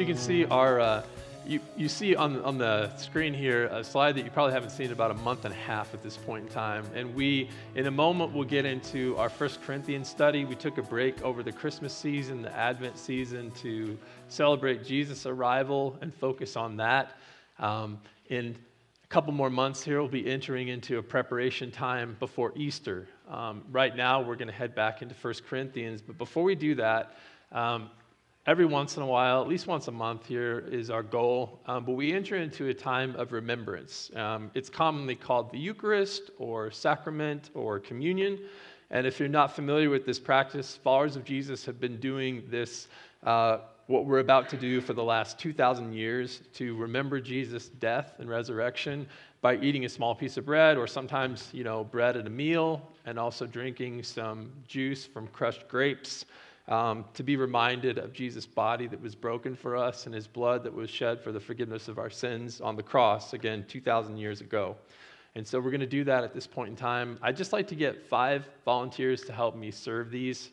So you can see you see on the screen here a slide that you probably haven't seen in about a month and a half at this point in time. And in a moment, we'll get into our First Corinthian study. We took a break over the Christmas season, the Advent season, to celebrate Jesus' arrival and focus on that. In a couple more months here, we'll be entering into a preparation time before Easter. Right now, we're going to head back into First Corinthians. But before we do that, every once in a while, at least once a month here is our goal, but we enter into a time of remembrance. It's commonly called the Eucharist or sacrament or communion. And if you're not familiar with this practice, followers of Jesus have been doing this, what we're about to do for the last 2,000 years, to remember Jesus' death and resurrection by eating a small piece of bread, or sometimes, bread at a meal, and also drinking some juice from crushed grapes. To be reminded of Jesus' body that was broken for us and his blood that was shed for the forgiveness of our sins on the cross, again, 2,000 years ago. And so we're going to do that at this point in time. I'd just like to get 5 volunteers to help me serve these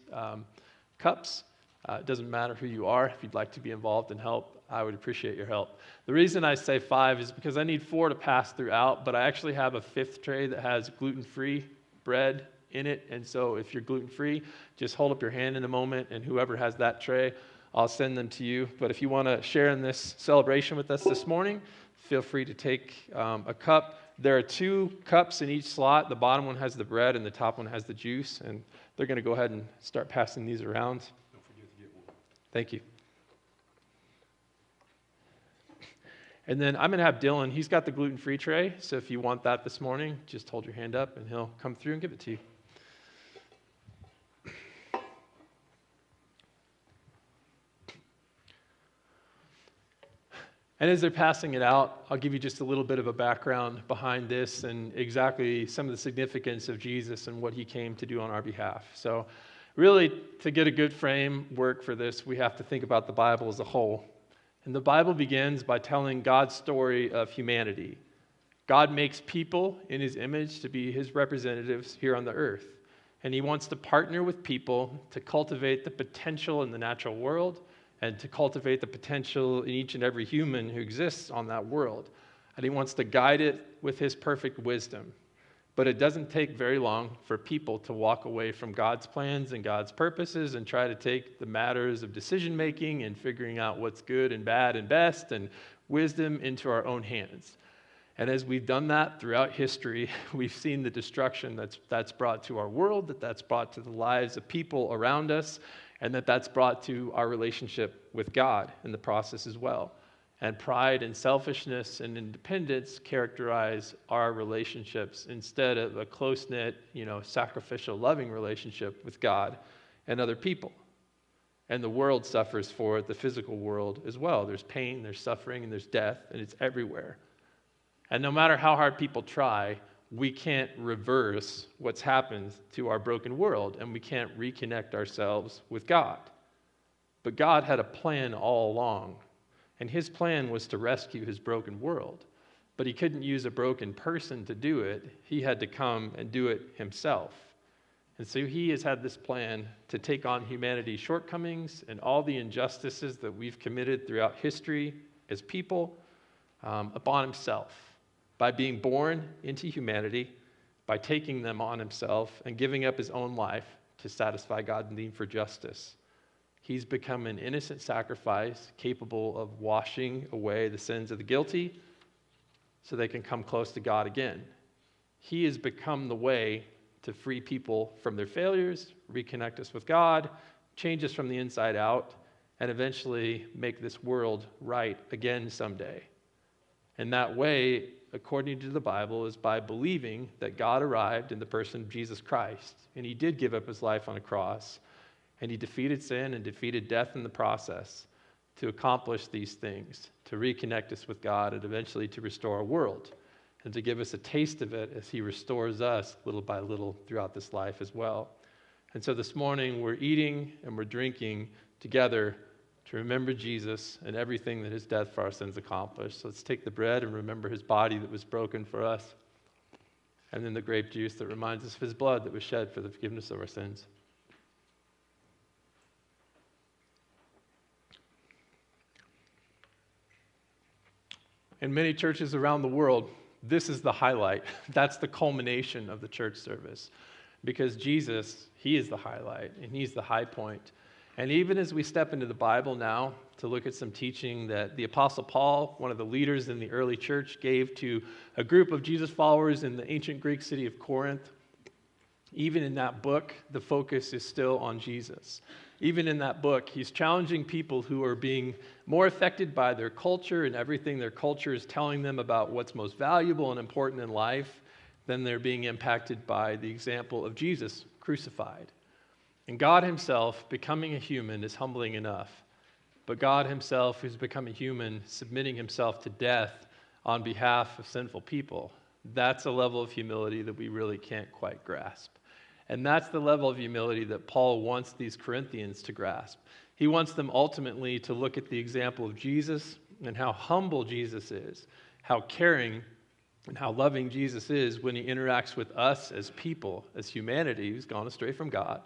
cups. It doesn't matter who you are. If you'd like to be involved and help, I would appreciate your help. The reason I say 5 is because I need 4 to pass throughout, but I actually have a 5th tray that has gluten-free bread in it, and so if you're gluten-free, just hold up your hand in a moment, and whoever has that tray, I'll send them to you. But if you want to share in this celebration with us this morning, feel free to take a cup. There are 2 cups in each slot. The bottom one has the bread, and the top one has the juice, and they're going to go ahead and start passing these around. Don't forget to get one. Thank you. And then I'm going to have Dylan. He's got the gluten-free tray, so if you want that this morning, just hold your hand up, and he'll come through and give it to you. And as they're passing it out, I'll give you just a little bit of a background behind this and exactly some of the significance of Jesus and what he came to do on our behalf. So really, to get a good framework for this, we have to think about the Bible as a whole. And the Bible begins by telling God's story of humanity. God makes people in his image to be his representatives here on the earth. And he wants to partner with people to cultivate the potential in the natural world and to cultivate the potential in each and every human who exists on that world. And he wants to guide it with his perfect wisdom. But it doesn't take very long for people to walk away from God's plans and God's purposes and try to take the matters of decision-making and figuring out what's good and bad and best and wisdom into our own hands. And as we've done that throughout history, we've seen the destruction that's brought to our world, that's brought to the lives of people around us, and that's brought to our relationship with God in the process as well. And pride and selfishness and independence characterize our relationships instead of a close-knit, sacrificial, loving relationship with God and other people. And the world suffers for it, the physical world as well. There's pain, there's suffering, and there's death, and it's everywhere. And no matter how hard people try, we can't reverse what's happened to our broken world, and we can't reconnect ourselves with God. But God had a plan all along, and his plan was to rescue his broken world. But he couldn't use a broken person to do it. He had to come and do it himself. And so he has had this plan to take on humanity's shortcomings and all the injustices that we've committed throughout history as people upon himself. By being born into humanity, by taking them on himself and giving up his own life to satisfy God's need for justice. He's become an innocent sacrifice capable of washing away the sins of the guilty so they can come close to God again. He has become the way to free people from their failures, reconnect us with God, change us from the inside out, and eventually make this world right again someday. And that way, according to the Bible, is by believing that God arrived in the person of Jesus Christ. And he did give up his life on a cross. And he defeated sin and defeated death in the process to accomplish these things, to reconnect us with God and eventually to restore our world and to give us a taste of it as he restores us little by little throughout this life as well. And so this morning we're eating and we're drinking together to remember Jesus and everything that his death for our sins accomplished. So let's take the bread and remember his body that was broken for us, and then the grape juice that reminds us of his blood that was shed for the forgiveness of our sins. In many churches around the world, this is the highlight. That's the culmination of the church service. Because Jesus, he is the highlight, and he's the high point. And even as we step into the Bible now to look at some teaching that the Apostle Paul, one of the leaders in the early church, gave to a group of Jesus followers in the ancient Greek city of Corinth, even in that book, the focus is still on Jesus. Even in that book, he's challenging people who are being more affected by their culture and everything their culture is telling them about what's most valuable and important in life than they're being impacted by the example of Jesus crucified. And God himself, becoming a human, is humbling enough. But God himself, who's become a human, submitting himself to death on behalf of sinful people, that's a level of humility that we really can't quite grasp. And that's the level of humility that Paul wants these Corinthians to grasp. He wants them ultimately to look at the example of Jesus and how humble Jesus is, how caring and how loving Jesus is when he interacts with us as people, as humanity who's gone astray from God.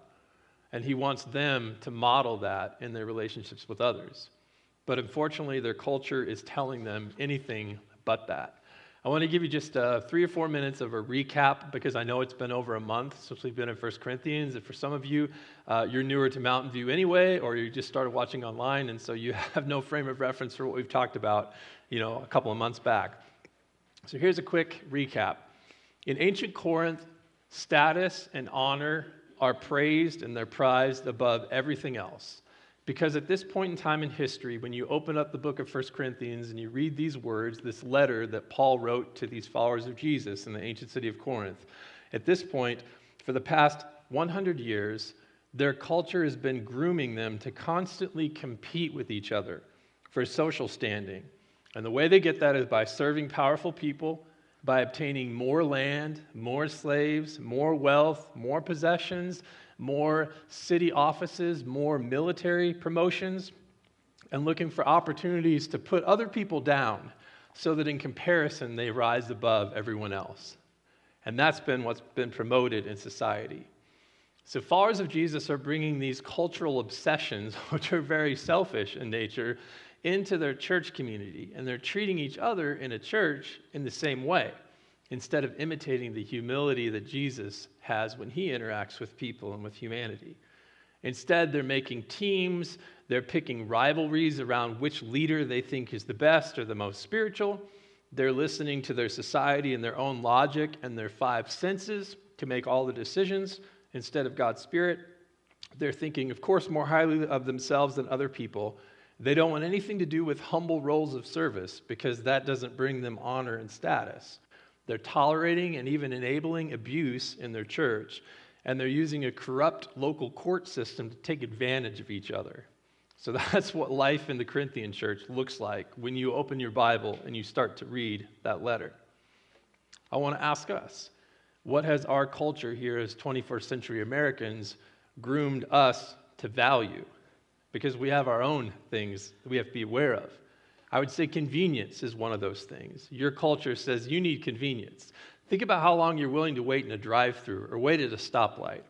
And he wants them to model that in their relationships with others. But unfortunately, their culture is telling them anything but that. I want to give you just 3 or 4 minutes of a recap because I know it's been over a month since we've been in 1 Corinthians. And for some of you, you're newer to Mountain View anyway, or you just started watching online, and so you have no frame of reference for what we've talked about, a couple of months back. So here's a quick recap. In ancient Corinth, status and honor are praised and they're prized above everything else. Because at this point in time in history, when you open up the book of 1 Corinthians and you read these words, this letter that Paul wrote to these followers of Jesus in the ancient city of Corinth, at this point, for the past 100 years, their culture has been grooming them to constantly compete with each other for social standing. And the way they get that is by serving powerful people, by obtaining more land, more slaves, more wealth, more possessions, more city offices, more military promotions, and looking for opportunities to put other people down so that in comparison they rise above everyone else. And that's been what's been promoted in society. So followers of Jesus are bringing these cultural obsessions, which are very selfish in nature, into their church community, and they're treating each other in a church in the same way, instead of imitating the humility that Jesus has when he interacts with people and with humanity. Instead, they're making teams, they're picking rivalries around which leader they think is the best or the most spiritual. They're listening to their society and their own logic and their 5 senses to make all the decisions instead of God's Spirit. They're thinking, of course, more highly of themselves than other people. They don't want anything to do with humble roles of service because that doesn't bring them honor and status. They're tolerating and even enabling abuse in their church, and they're using a corrupt local court system to take advantage of each other. So that's what life in the Corinthian church looks like when you open your Bible and you start to read that letter. I want to ask us, what has our culture here as 21st century Americans groomed us to value? Because we have our own things that we have to be aware of. I would say convenience is one of those things. Your culture says you need convenience. Think about how long you're willing to wait in a drive-thru or wait at a stoplight.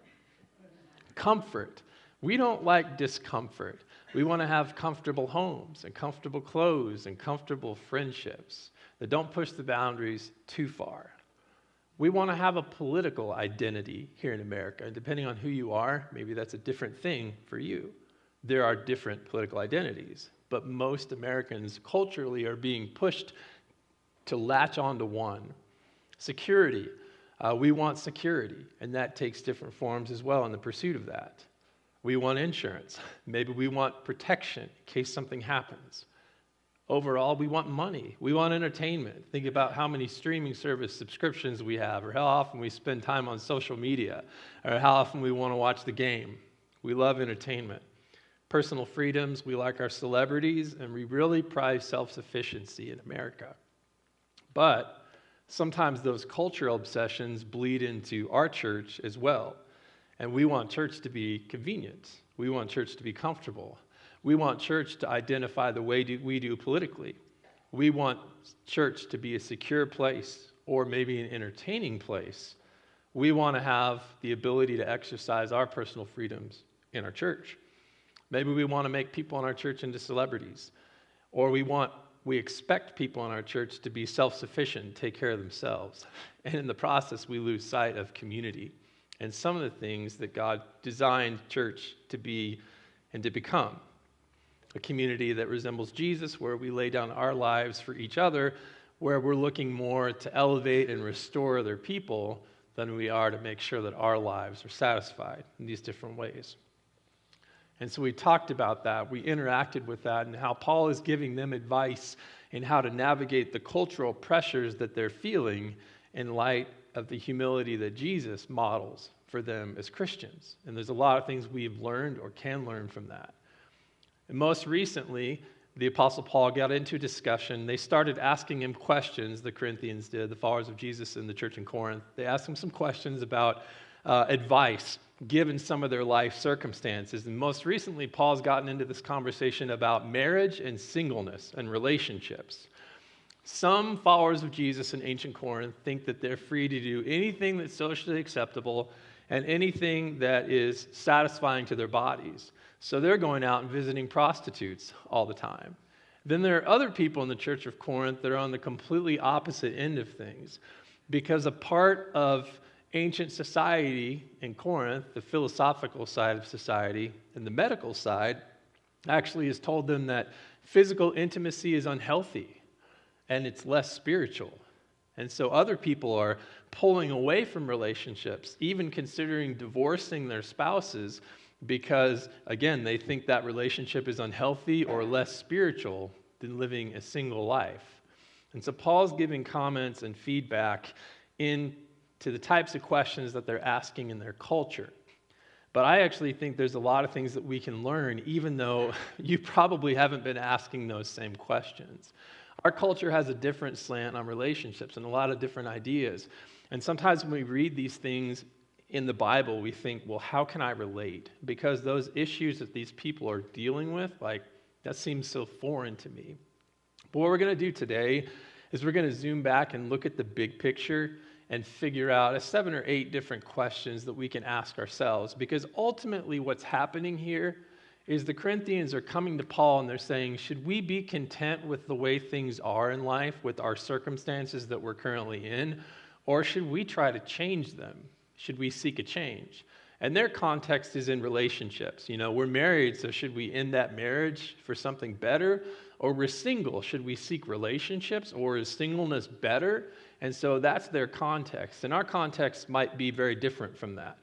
Comfort. We don't like discomfort. We want to have comfortable homes and comfortable clothes and comfortable friendships that don't push the boundaries too far. We want to have a political identity here in America. And depending on who you are, maybe that's a different thing for you. There are different political identities, but most Americans culturally are being pushed to latch onto one. Security. We want security, and that takes different forms as well in the pursuit of that. We want insurance. Maybe we want protection in case something happens. Overall, we want money. We want entertainment. Think about how many streaming service subscriptions we have, or how often we spend time on social media, or how often we want to watch the game. We love entertainment. Personal freedoms, we like our celebrities, and we really prize self-sufficiency in America. But sometimes those cultural obsessions bleed into our church as well. And we want church to be convenient. We want church to be comfortable. We want church to identify the way we do politically. We want church to be a secure place or maybe an entertaining place. We want to have the ability to exercise our personal freedoms in our church. Maybe we want to make people in our church into celebrities. Or we want we expect people in our church to be self-sufficient and take care of themselves. And in the process, we lose sight of community and some of the things that God designed church to be and to become. A community that resembles Jesus, where we lay down our lives for each other, where we're looking more to elevate and restore other people than we are to make sure that our lives are satisfied in these different ways. And so we talked about that. We interacted with that and how Paul is giving them advice in how to navigate the cultural pressures that they're feeling in light of the humility that Jesus models for them as Christians. And there's a lot of things we've learned or can learn from that. And most recently, the Apostle Paul got into a discussion. They started asking him questions, the Corinthians did, the followers of Jesus in the church in Corinth. They asked him some questions about advice, given some of their life circumstances. And most recently, Paul's gotten into this conversation about marriage and singleness and relationships. Some followers of Jesus in ancient Corinth think that they're free to do anything that's socially acceptable and anything that is satisfying to their bodies. So they're going out and visiting prostitutes all the time. Then there are other people in the church of Corinth that are on the completely opposite end of things, because a part of ancient society in Corinth, the philosophical side of society and the medical side, actually has told them that physical intimacy is unhealthy and it's less spiritual. And so other people are pulling away from relationships, even considering divorcing their spouses, because, again, they think that relationship is unhealthy or less spiritual than living a single life. And so Paul's giving comments and feedback into the types of questions that they're asking in their culture. But I actually think there's a lot of things that we can learn, even though you probably haven't been asking those same questions. Our culture has a different slant on relationships and a lot of different ideas. And sometimes when we read these things in the Bible, we think, well, how can I relate? Because those issues that these people are dealing with, that seems so foreign to me. But what we're going to do today is we're going to zoom back and look at the big picture and figure out 7 or 8 different questions that we can ask ourselves. Because ultimately what's happening here is the Corinthians are coming to Paul and they're saying, should we be content with the way things are in life, with our circumstances that we're currently in, or should we try to change them? Should we seek a change? And their context is in relationships. We're married, so should we end that marriage for something better? Or we're single, should we seek relationships? Or is singleness better? And so that's their context. And our context might be very different from that.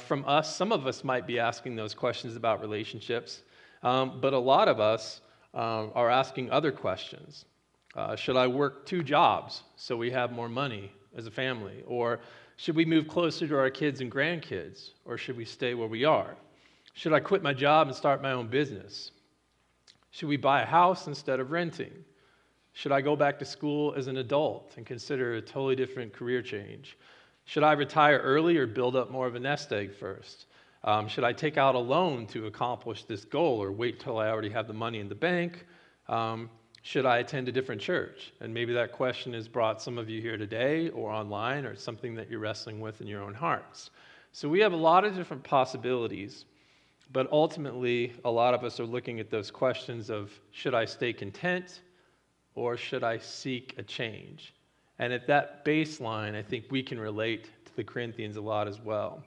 From us, some of us might be asking those questions about relationships, but a lot of us are asking other questions. Should I work 2 jobs so we have more money as a family? Or should we move closer to our kids and grandkids? Or should we stay where we are? Should I quit my job and start my own business? Should we buy a house instead of renting? Should I go back to school as an adult and consider a totally different career change? Should I retire early or build up more of a nest egg first? Should I take out a loan to accomplish this goal or wait till I already have the money in the bank? Should I attend a different church? And maybe that question has brought some of you here today or online, or it's something that you're wrestling with in your own hearts. So we have a lot of different possibilities, but ultimately a lot of us are looking at those questions of, should I stay content or should I seek a change? And at that baseline, I think we can relate to the Corinthians a lot as well.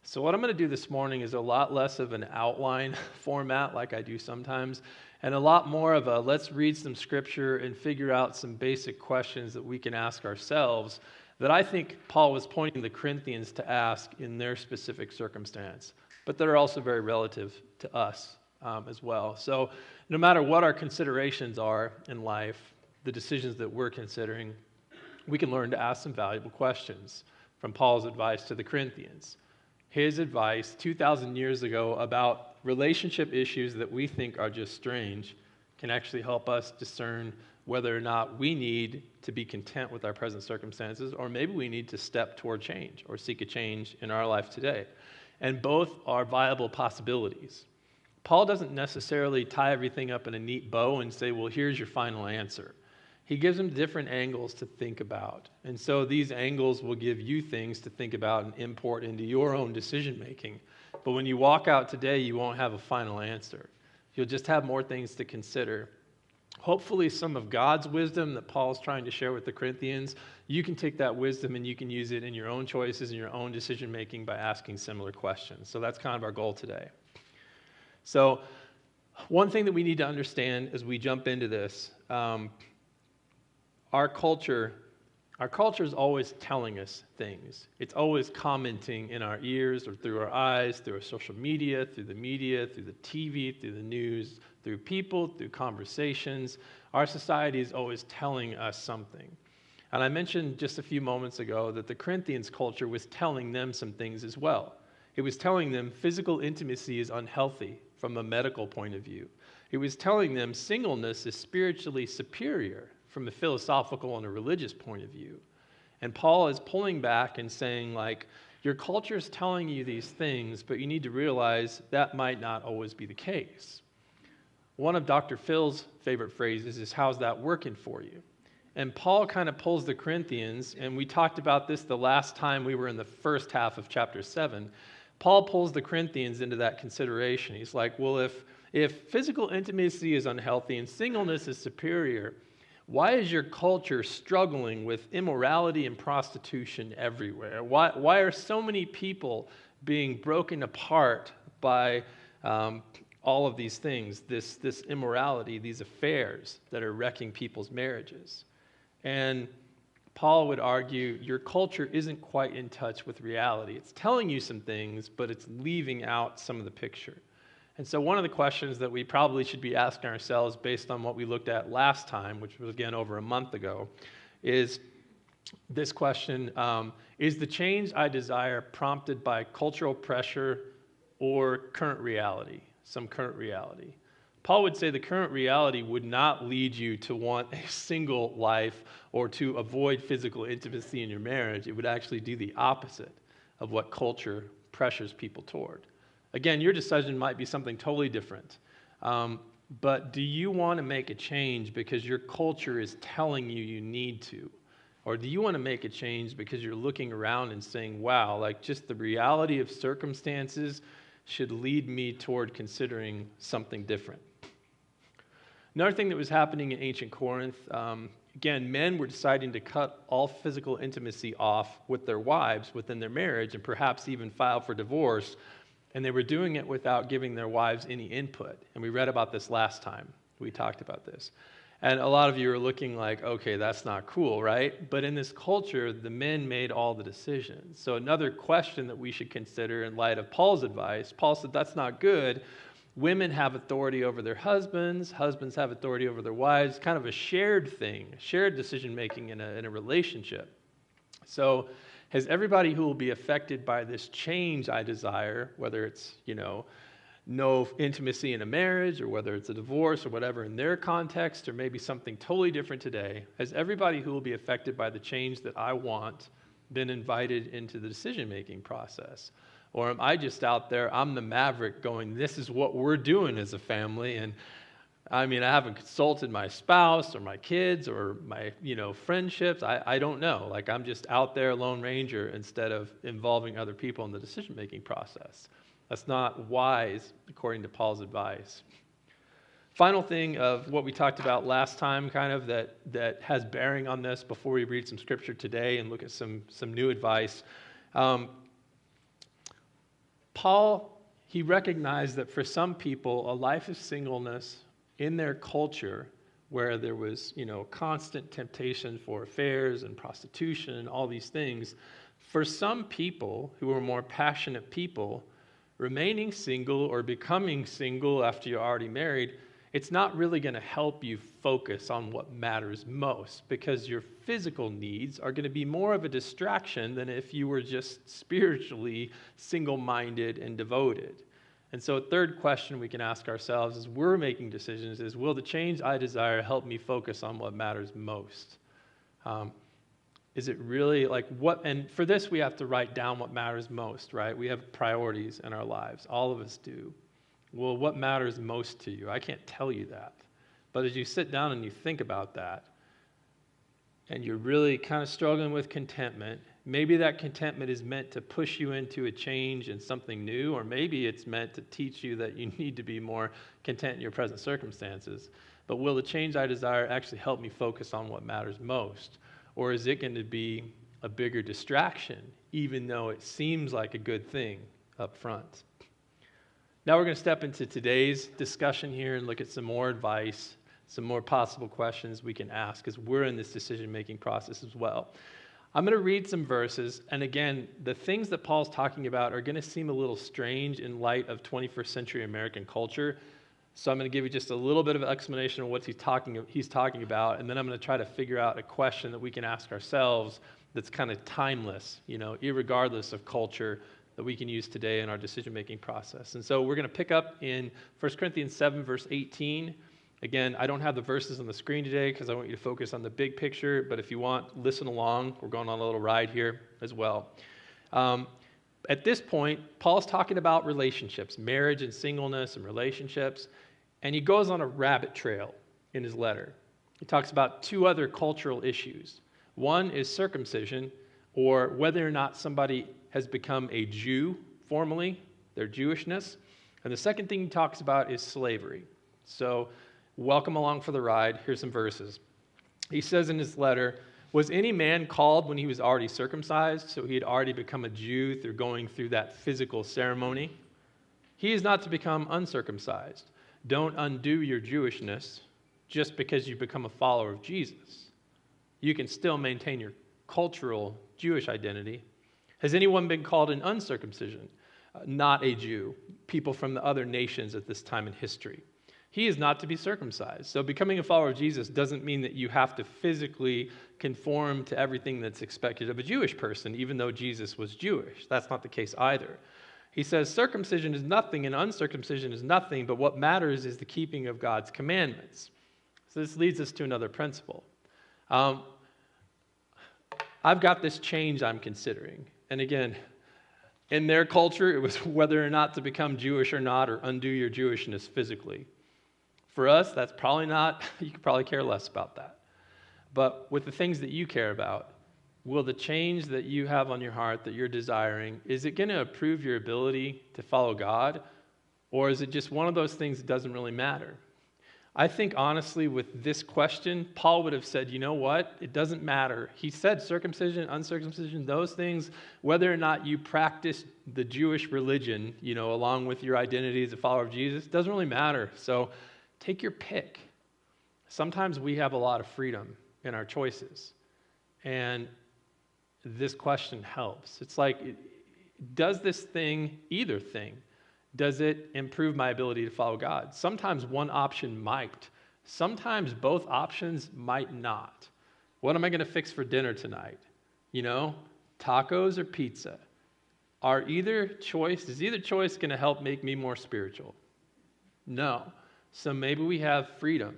So what I'm going to do this morning is a lot less of an outline format like I do sometimes, and a lot more of a let's read some scripture and figure out some basic questions that we can ask ourselves that I think Paul was pointing the Corinthians to ask in their specific circumstance, but that are also very relative to us as well. So no matter what our considerations are in life, the decisions that we're considering, we can learn to ask some valuable questions from Paul's advice to the Corinthians. His advice 2,000 years ago about relationship issues that we think are just strange can actually help us discern whether or not we need to be content with our present circumstances, or maybe we need to step toward change or seek a change in our life today. And both are viable possibilities. Paul doesn't necessarily tie everything up in a neat bow and say, well, here's your final answer. He gives them different angles to think about. And so these angles will give you things to think about and import into your own decision making. But when you walk out today, you won't have a final answer. You'll just have more things to consider. hopefully some of God's wisdom that Paul's trying to share with the Corinthians, you can take that wisdom and you can use it in your own choices and your own decision making by asking similar questions. So that's kind of our goal today. So one thing that we need to understand as we jump into this, our culture is always telling us things. It's always commenting in our ears or through our eyes, through our social media, through the TV, through the news, through people, through conversations. Our society is always telling us something. And I mentioned just a few moments ago that the Corinthians culture was telling them some things as well. It was telling them physical intimacy is unhealthy from a medical point of view. It was telling them singleness is spiritually superior from a philosophical and a religious point of view. And Paul is pulling back and saying, like, your culture is telling you these things, but you need to realize that might not always be the case. One of Dr. Phil's favorite phrases is, how's that working for you? And Paul kind of pulls the Corinthians, and we talked about this the last time we were in the first half of chapter 7. Paul pulls the Corinthians into that consideration. He's like, well, if physical intimacy is unhealthy and singleness is superior, why is your culture struggling with immorality and prostitution everywhere? Why are so many people being broken apart by all of these things, this immorality, these affairs that are wrecking people's marriages? And Paul would argue your culture isn't quite in touch with reality. It's telling you some things, but it's leaving out some of the picture. And so one of the questions that we probably should be asking ourselves based on what we looked at last time, which was again over a month ago, is this question, is the change I desire prompted by cultural pressure or current reality, some current reality? Paul would say the current reality would not lead you to want a single life or to avoid physical intimacy in your marriage. It would actually do the opposite of what culture pressures people toward. Again, your decision might be something totally different. But do you want to make a change because your culture is telling you you need to? Or do you want to make a change because you're looking around and saying, wow, like just the reality of circumstances should lead me toward considering something different? Another thing that was happening in ancient Corinth, again, men were deciding to cut all physical intimacy off with their wives within their marriage and perhaps even file for divorce. And they were doing it without giving their wives any input. And we read about this last time. We talked about this. And a lot of you are looking like, okay, that's not cool, right? But in this culture, the men made all the decisions. So another question that we should consider in light of Paul's advice, Paul said that's not good. Women have authority over their husbands. Husbands have authority over their wives. Kind of a shared thing, shared decision-making in a relationship. So has everybody who will be affected by this change I desire, whether it's, no intimacy in a marriage or whether it's a divorce or whatever in their context or maybe something totally different today, has everybody who will be affected by the change that I want been invited into the decision-making process? Or am I just out there, I'm the maverick going, this is what we're doing as a family, and I haven't consulted my spouse or my kids or my, friendships. I don't know. Like, I'm just out there, Lone Ranger, instead of involving other people in the decision-making process. That's not wise, according to Paul's advice. Final thing of what we talked about last time, kind of that has bearing on this before we read some scripture today and look at some new advice. Paul, he recognized that for some people, a life of singleness in their culture where there was, constant temptation for affairs and prostitution and all these things, for some people who are more passionate people, remaining single or becoming single after you're already married, it's not really going to help you focus on what matters most because your physical needs are going to be more of a distraction than if you were just spiritually single-minded and devoted. And so a third question we can ask ourselves as we're making decisions is, will the change I desire help me focus on what matters most? Is it really like what, and for this we have to write down what matters most, right? We have priorities in our lives. All of us do. Well, what matters most to you? I can't tell you that. But as you sit down and you think about that, and you're really kind of struggling with contentment, maybe that contentment is meant to push you into a change and something new, or maybe it's meant to teach you that you need to be more content in your present circumstances. but will the change I desire actually help me focus on what matters most? Or is it going to be a bigger distraction, even though it seems like a good thing up front? Now we're going to step into today's discussion here and look at some more advice, some more possible questions we can ask as we're in this decision-making process as well. I'm going to read some verses, and again, the things that Paul's talking about are going to seem a little strange in light of 21st century American culture. So I'm going to give you just a little bit of an explanation of what he's talking about, and then I'm going to try to figure out a question that we can ask ourselves that's kind of timeless, irregardless of culture, that we can use today in our decision-making process. And so we're going to pick up in 1 Corinthians 7, verse 18. Again, I don't have the verses on the screen today because I want you to focus on the big picture, but if you want, listen along. We're going on a little ride here as well. At this point, Paul's talking about relationships, marriage and singleness and relationships, and he goes on a rabbit trail in his letter. He talks about two other cultural issues. One is circumcision, or whether or not somebody has become a Jew formally, their Jewishness. And the second thing he talks about is slavery. So welcome along for the ride. Here's some verses. He says in his letter, was any man called when he was already circumcised, so he had already become a Jew through going through that physical ceremony? He is not to become uncircumcised. Don't undo your Jewishness just because you become a follower of Jesus. You can still maintain your cultural Jewish identity. Has anyone been called an uncircumcision? Not a Jew, people from the other nations at this time in history. He is not to be circumcised. So becoming a follower of Jesus doesn't mean that you have to physically conform to everything that's expected of a Jewish person, even though Jesus was Jewish. That's not the case either. He says circumcision is nothing and uncircumcision is nothing, but what matters is the keeping of God's commandments. So this leads us to another principle. I've got this change I'm considering. And again, in their culture, it was whether or not to become Jewish or not, or undo your Jewishness physically. For us, that's probably not, you could probably care less about that. But with the things that you care about, will the change that you have on your heart that you're desiring, is it going to improve your ability to follow God? Or is it just one of those things that doesn't really matter? I think honestly with this question, Paul would have said, you know what? It doesn't matter. He said circumcision, uncircumcision, those things, whether or not you practice the Jewish religion, along with your identity as a follower of Jesus, doesn't really matter. So take your pick. Sometimes we have a lot of freedom in our choices. And this question helps. It's like, does this thing, either thing, does it improve my ability to follow God? Sometimes one option might. Sometimes both options might not. What am I going to fix for dinner tonight? Tacos or pizza? Is either choice going to help make me more spiritual? No. So maybe we have freedom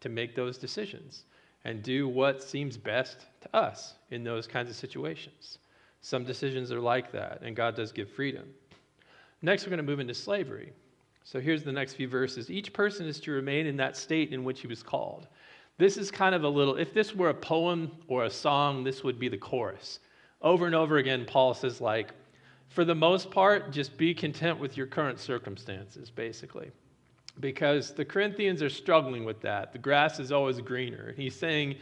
to make those decisions and do what seems best to us in those kinds of situations. Some decisions are like that, and God does give freedom. Next, we're going to move into slavery. So here's the next few verses. Each person is to remain in that state in which he was called. This is kind of if this were a poem or a song, this would be the chorus. Over and over again, Paul says, for the most part, just be content with your current circumstances, basically. Because the Corinthians are struggling with that. The grass is always greener. He's saying,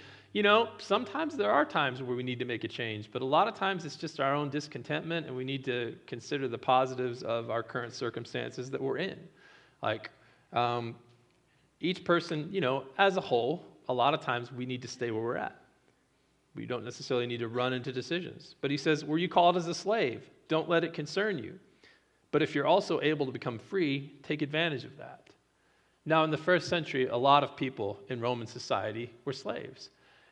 sometimes there are times where we need to make a change, but a lot of times it's just our own discontentment, and we need to consider the positives of our current circumstances that we're in. Each person, as a whole, a lot of times we need to stay where we're at. We don't necessarily need to run into decisions. But he says, were you called as a slave? Don't let it concern you. But if you're also able to become free, take advantage of that. Now, in the first century, a lot of people in Roman society were slaves.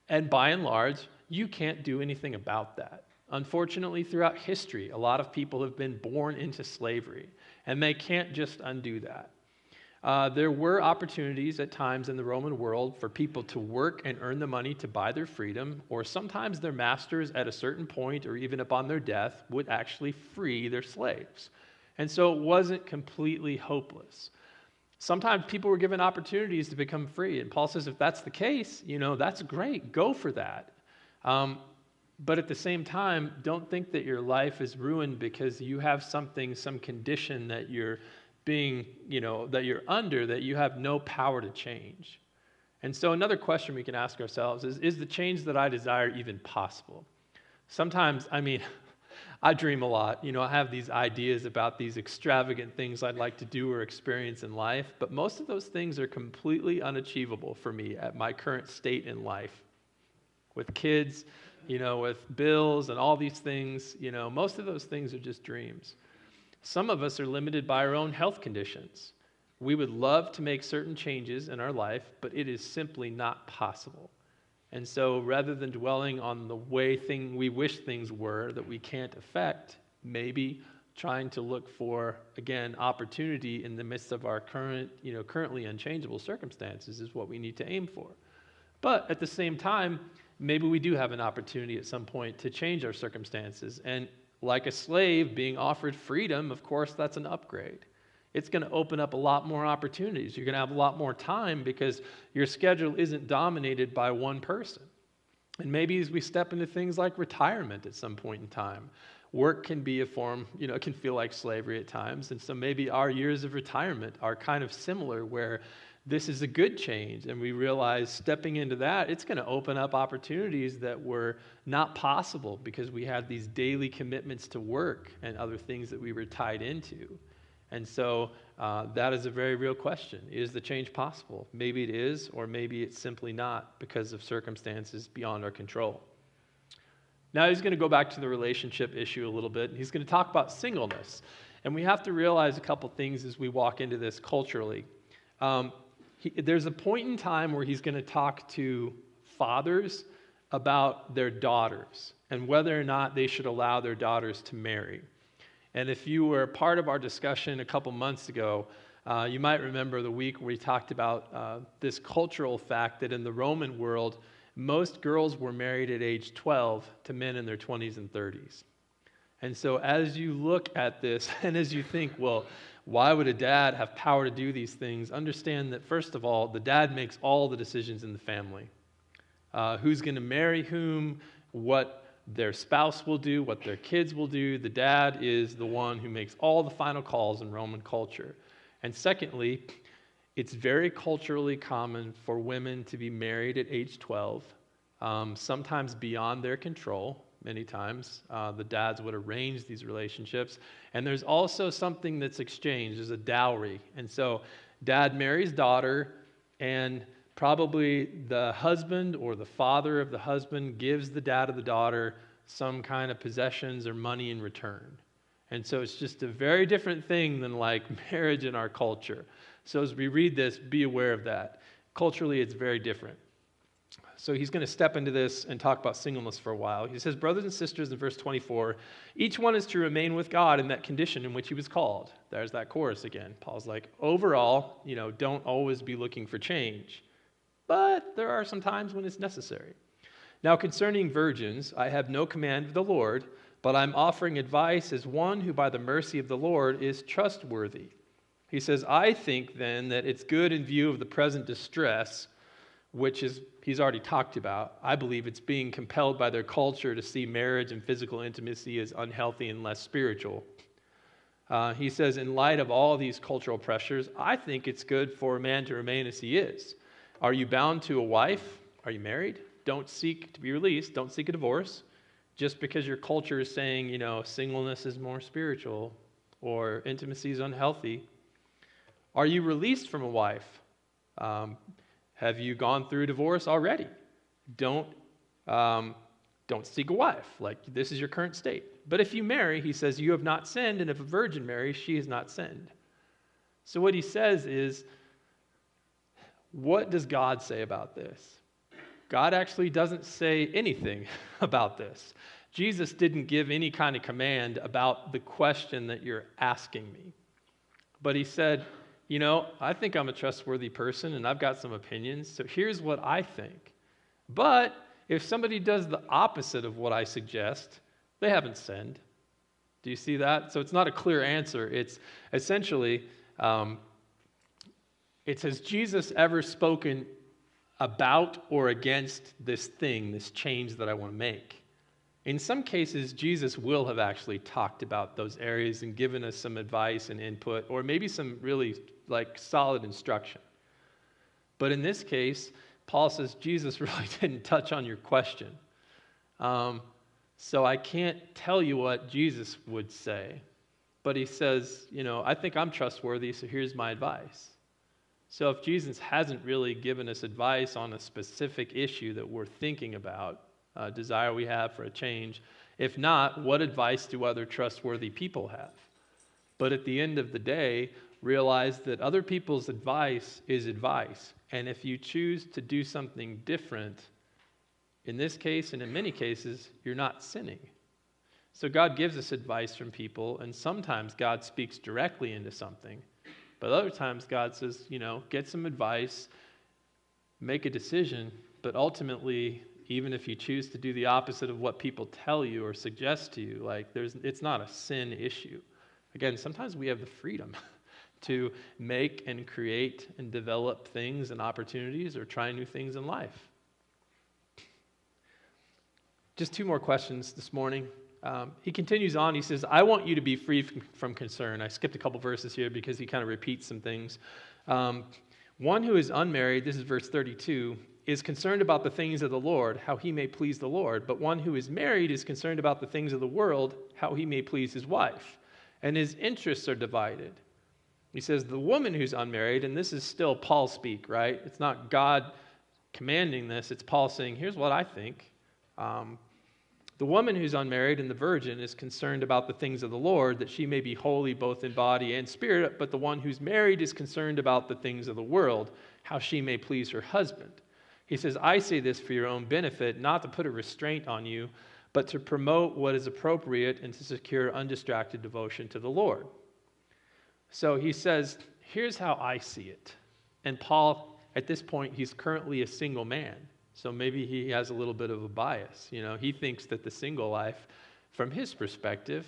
And by and large, you can't do anything about that. Unfortunately, throughout history, a lot of people have been born into slavery, and they can't just undo that. There were opportunities at times in the Roman world for people to work and earn the money to buy their freedom, or sometimes their masters at a certain point, or even upon their death, would actually free their slaves. And so it wasn't completely hopeless. Sometimes people were given opportunities to become free. And Paul says, if that's the case, that's great. Go for that. But at the same time, don't think that your life is ruined because you have some condition that you're being, that you're under, that you have no power to change. And so another question we can ask ourselves is the change that I desire even possible? Sometimes, I dream a lot. I have these ideas about these extravagant things I'd like to do or experience in life, but most of those things are completely unachievable for me at my current state in life. With kids, with bills and all these things, most of those things are just dreams. Some of us are limited by our own health conditions. We would love to make certain changes in our life, but it is simply not possible. And so rather than dwelling on the way we wish things were that we can't affect, maybe trying to look for, again, opportunity in the midst of our currently unchangeable circumstances is what we need to aim for. But at the same time, maybe we do have an opportunity at some point to change our circumstances. And like a slave being offered freedom, of course, that's an upgrade. It's going to open up a lot more opportunities. You're going to have a lot more time because your schedule isn't dominated by one person. And maybe as we step into things like retirement at some point in time, work can be a form, it can feel like slavery at times. And so maybe our years of retirement are kind of similar where this is a good change. And we realize stepping into that, it's going to open up opportunities that were not possible because we had these daily commitments to work and other things that we were tied into. And so that is a very real question. Is the change possible? Maybe it is, or maybe it's simply not because of circumstances beyond our control. Now he's going to go back to the relationship issue a little bit, and he's going to talk about singleness. And we have to realize a couple things as we walk into this culturally. There's a point in time where he's going to talk to fathers about their daughters and whether or not they should allow their daughters to marry. And if you were part of our discussion a couple months ago, you might remember the week where we talked about this cultural fact that in the Roman world, most girls were married at age 12 to men in their 20s and 30s. And so as you look at this and as you think, well, why would a dad have power to do these things? Understand that, first of all, the dad makes all the decisions in the family. Who's going to marry whom, what their spouse will do, what their kids will do. The dad is the one who makes all the final calls in Roman culture. And secondly, it's very culturally common for women to be married at age 12, sometimes beyond their control. Many times, the dads would arrange these relationships. And there's also something that's exchanged. There's a dowry. And so dad marries daughter, and probably the husband or the father of the husband gives the dad of the daughter some kind of possessions or money in return. And so it's just a very different thing than like marriage in our culture. So as we read this, be aware of that. Culturally, it's very different. So he's going to step into this and talk about singleness for a while. He says, brothers and sisters, in verse 24, each one is to remain with God in that condition in which he was called. There's that chorus again. Paul's like, overall, don't always be looking for change. But there are some times when it's necessary. Now, concerning virgins, I have no command of the Lord, but I'm offering advice as one who by the mercy of the Lord is trustworthy. He says, I think then that it's good in view of the present distress, which he's already talked about. I believe it's being compelled by their culture to see marriage and physical intimacy as unhealthy and less spiritual. He says, in light of all these cultural pressures, I think it's good for a man to remain as he is. Are you bound to a wife? Are you married? Don't seek to be released. Don't seek a divorce. Just because your culture is saying, singleness is more spiritual or intimacy is unhealthy. Are you released from a wife? Have you gone through divorce already? Don't seek a wife. Like, this is your current state. But if you marry, he says, you have not sinned, and if a virgin marries, she has not sinned. So what he says is, what does God say about this? God actually doesn't say anything about this. Jesus didn't give any kind of command about the question that you're asking me. But he said, I think I'm a trustworthy person and I've got some opinions, so here's what I think. But if somebody does the opposite of what I suggest, they haven't sinned. Do you see that? So it's not a clear answer. It's essentially, it's has Jesus ever spoken about or against this thing, this change that I want to make? In some cases, Jesus will have actually talked about those areas and given us some advice and input, or maybe some really solid instruction. But in this case, Paul says, Jesus really didn't touch on your question. So I can't tell you what Jesus would say. But he says, I think I'm trustworthy, so here's my advice. So if Jesus hasn't really given us advice on a specific issue that we're thinking about, a desire we have for a change, if not, what advice do other trustworthy people have? But at the end of the day, realize that other people's advice is advice. And if you choose to do something different, in this case and in many cases, you're not sinning. So God gives us advice from people, and sometimes God speaks directly into something. But other times God says, get some advice, make a decision, but ultimately, even if you choose to do the opposite of what people tell you or suggest to you, it's not a sin issue. Again, sometimes we have the freedom to make and create and develop things and opportunities or try new things in life. Just 2 more questions this morning. He continues on. He says, I want you to be free from concern. I skipped a couple verses here because he kind of repeats some things. One who is unmarried, this is verse 32, is concerned about the things of the Lord, how he may please the Lord. But one who is married is concerned about the things of the world, how he may please his wife. And his interests are divided. He says the woman who's unmarried, and this is still Paul speak, right? It's not God commanding this. It's Paul saying, here's what I think. The woman who's unmarried and the virgin is concerned about the things of the Lord, that she may be holy both in body and spirit, but the one who's married is concerned about the things of the world, how she may please her husband. He says, I say this for your own benefit, not to put a restraint on you, but to promote what is appropriate and to secure undistracted devotion to the Lord. So he says, here's how I see it. And Paul, at this point, he's currently a single man. So maybe he has a little bit of a bias. He thinks that the single life, from his perspective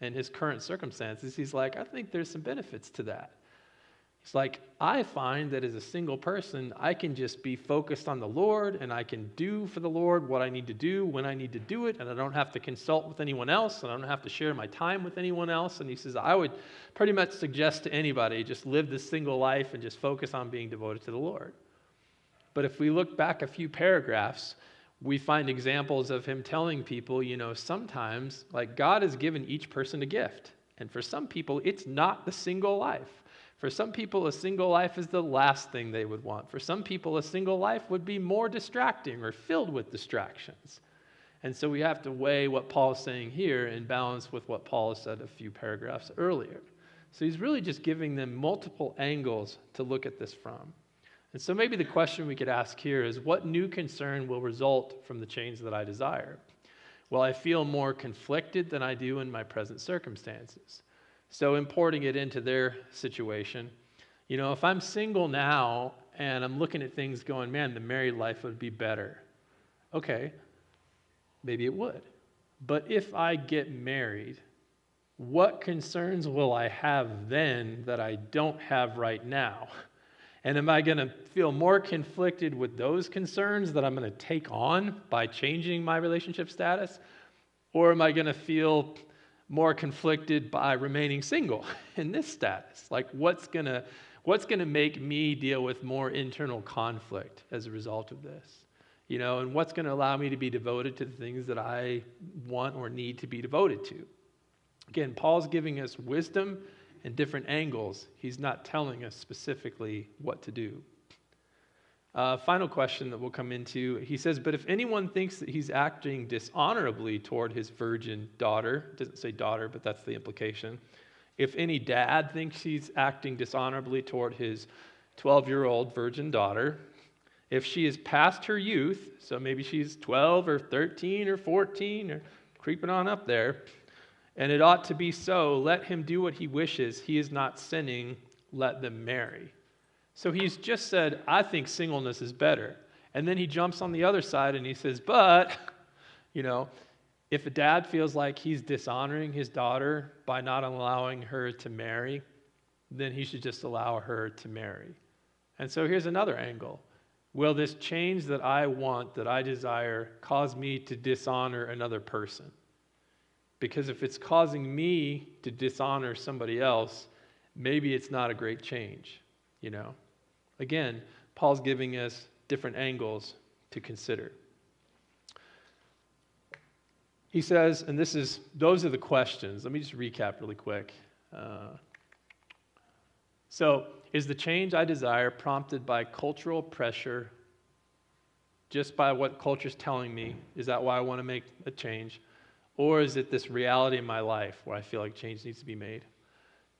and his current circumstances, he's like, I think there's some benefits to that. He's like, I find that as a single person, I can just be focused on the Lord, and I can do for the Lord what I need to do when I need to do it, and I don't have to consult with anyone else, and I don't have to share my time with anyone else. And he says, I would pretty much suggest to anybody, just live this single life and just focus on being devoted to the Lord. But if we look back a few paragraphs, we find examples of him telling people, sometimes, God has given each person a gift. And for some people, it's not the single life. For some people, a single life is the last thing they would want. For some people, a single life would be more distracting or filled with distractions. And so we have to weigh what Paul is saying here in balance with what Paul has said a few paragraphs earlier. So he's really just giving them multiple angles to look at this from. And so maybe the question we could ask here is, what new concern will result from the change that I desire? Well, I feel more conflicted than I do in my present circumstances. So importing it into their situation, if I'm single now and I'm looking at things going, man, the married life would be better. Okay, maybe it would. But if I get married, what concerns will I have then that I don't have right now? And am I going to feel more conflicted with those concerns that I'm going to take on by changing my relationship status? Or am I going to feel more conflicted by remaining single in this status? What's going to make me deal with more internal conflict as a result of this? And what's going to allow me to be devoted to the things that I want or need to be devoted to? Again, Paul's giving us wisdom and different angles. He's not telling us specifically what to do. Final question that we'll come into. He says, but if anyone thinks that he's acting dishonorably toward his virgin daughter, it doesn't say daughter, but that's the implication. If any dad thinks he's acting dishonorably toward his 12-year-old virgin daughter, if she is past her youth, so maybe she's 12 or 13 or 14 or creeping on up there, and it ought to be so, let him do what he wishes. He is not sinning. Let them marry. So he's just said, I think singleness is better. And then he jumps on the other side and he says, but, if a dad feels like he's dishonoring his daughter by not allowing her to marry, then he should just allow her to marry. And so here's another angle. Will this change that I want, that I desire, cause me to dishonor another person? Because if it's causing me to dishonor somebody else, maybe it's not a great change, Again, Paul's giving us different angles to consider. He says, and those are the questions. Let me just recap really quick. So, is the change I desire prompted by cultural pressure, just by what culture's telling me? Is that why I want to make a change? Or is it this reality in my life where I feel like change needs to be made?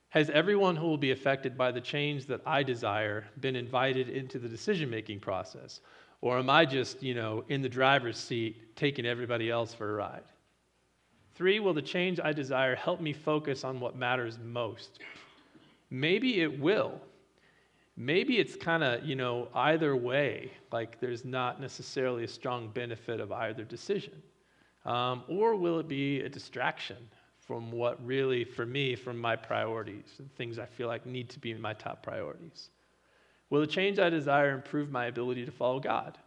Has everyone who will be affected by the change that I desire been invited into the decision-making process? Or am I just, in the driver's seat, taking everybody else for a ride? 3, will the change I desire help me focus on what matters most? Maybe it will. Maybe it's kind of, either way, like there's not necessarily a strong benefit of either decision. Or will it be a distraction from what really, for me, from my priorities, and things I feel like need to be my top priorities? Will the change I desire improve my ability to follow God?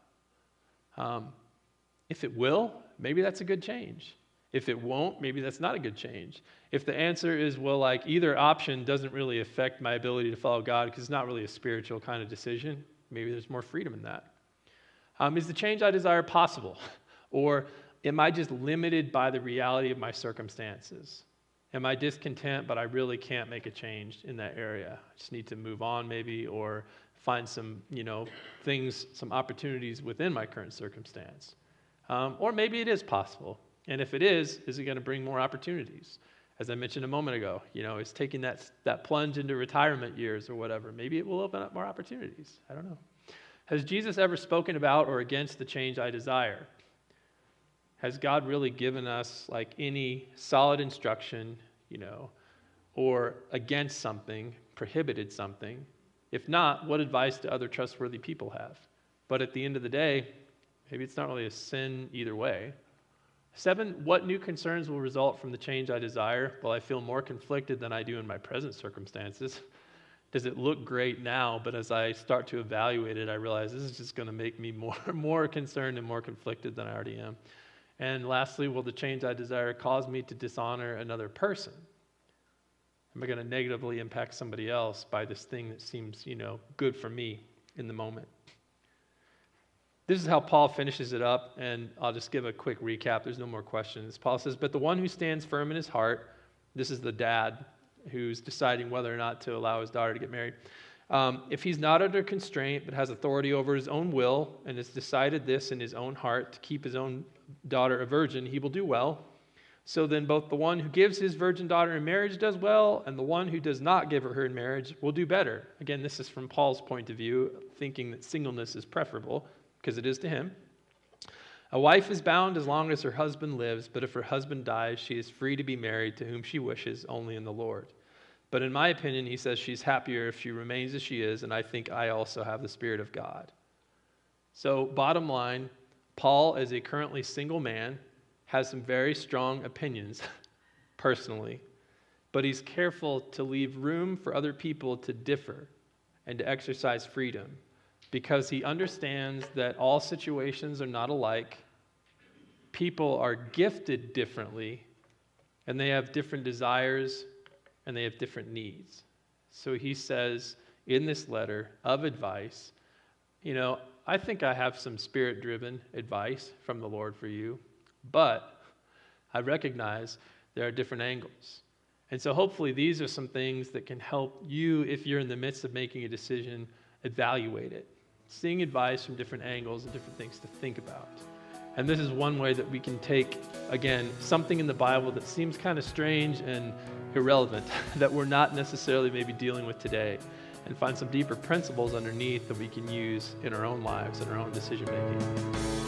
If it will, maybe that's a good change. If it won't, maybe that's not a good change. If the answer is, either option doesn't really affect my ability to follow God because it's not really a spiritual kind of decision, maybe there's more freedom in that. Is the change I desire possible? Or am I just limited by the reality of my circumstances? Am I discontent, but I really can't make a change in that area? I just need to move on maybe, or find some, things, some opportunities within my current circumstance. Or maybe it is possible. And if it is it going to bring more opportunities? As I mentioned a moment ago, it's taking that plunge into retirement years or whatever. Maybe it will open up more opportunities. I don't know. Has Jesus ever spoken about or against the change I desire? Has God really given us any solid instruction, or against something, prohibited something? If not, what advice do other trustworthy people have? But at the end of the day, maybe it's not really a sin either way. 7, what new concerns will result from the change I desire? Well, I feel more conflicted than I do in my present circumstances. Does it look great now, but as I start to evaluate it, I realize this is just going to make me more concerned and more conflicted than I already am. And lastly, will the change I desire cause me to dishonor another person? Am I going to negatively impact somebody else by this thing that seems, good for me in the moment? This is how Paul finishes it up, and I'll just give a quick recap. There's no more questions. Paul says, but the one who stands firm in his heart, this is the dad who's deciding whether or not to allow his daughter to get married. If he's not under constraint but has authority over his own will and has decided this in his own heart to keep his own daughter a virgin, he will do well. So then both the one who gives his virgin daughter in marriage does well, and the one who does not give her in marriage will do better. Again, this is from Paul's point of view, thinking that singleness is preferable, because it is to him. A wife is bound as long as her husband lives, but if her husband dies, she is free to be married to whom she wishes, only in the Lord. But in my opinion, he says she's happier if she remains as she is, and I think I also have the Spirit of God. So bottom line, Paul, as a currently single man, has some very strong opinions, personally, but he's careful to leave room for other people to differ and to exercise freedom, because he understands that all situations are not alike. People are gifted differently, and they have different desires, and they have different needs. So he says in this letter of advice, I think I have some spirit-driven advice from the Lord for you, but I recognize there are different angles. And so hopefully these are some things that can help you, if you're in the midst of making a decision, evaluate it. Seeing advice from different angles and different things to think about. And this is one way that we can take, again, something in the Bible that seems kind of strange and irrelevant, that we're not necessarily maybe dealing with today, and find some deeper principles underneath that we can use in our own lives and our own decision making.